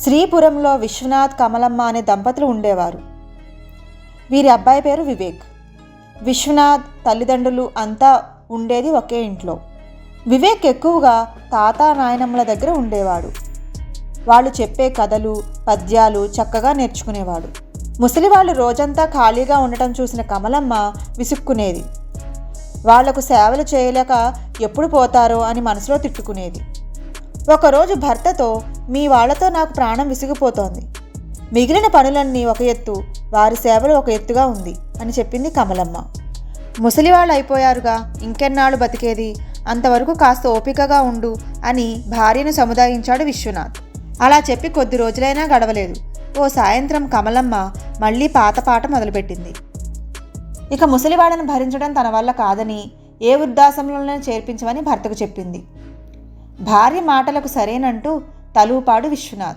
శ్రీపురంలో విశ్వనాథ్, కమలమ్మ అనే దంపతులు ఉండేవారు. వీరి అబ్బాయి పేరు వివేక్. విశ్వనాథ్ తల్లిదండ్రులు అంతా ఉండేది ఒకే ఇంట్లో. వివేక్ ఎక్కువగా తాత నాయనమ్మల దగ్గర ఉండేవాడు. వాళ్ళు చెప్పే కథలు, పద్యాలు చక్కగా నేర్చుకునేవాడు. ముసలివాళ్ళు రోజంతా ఖాళీగా ఉండటం చూసిన కమలమ్మ విసుక్కునేది. వాళ్లకు సేవలు చేయలేక ఎప్పుడు పోతారో అని మనసులో తిట్టుకునేది. ఒకరోజు భర్తతో, మీ వాళ్లతో నాకు ప్రాణం విసిగిపోతోంది. మిగిలిన పనులన్నీ ఒక ఎత్తు, వారి సేవలు ఒక ఎత్తుగా ఉంది అని చెప్పింది కమలమ్మ. ముసలివాళ్ళు అయిపోయారుగా, ఇంకెన్నాళ్ళు బతికేది, అంతవరకు కాస్త ఓపికగా ఉండు అని భార్యను సముదాయించాడు విశ్వనాథ్. అలా చెప్పి కొద్ది రోజులైనా గడవలేదు. ఓ సాయంత్రం కమలమ్మ మళ్ళీ పాత పాట మొదలుపెట్టింది. ఇక ముసలివాడను భరించడం తన వల్ల కాదని ఏ వృద్ధాశ్రమంలోనే చేర్పించమని భర్తకు చెప్పింది. భార్య మాటలకు సరేనంటూ తలూపాడు విశ్వనాథ్.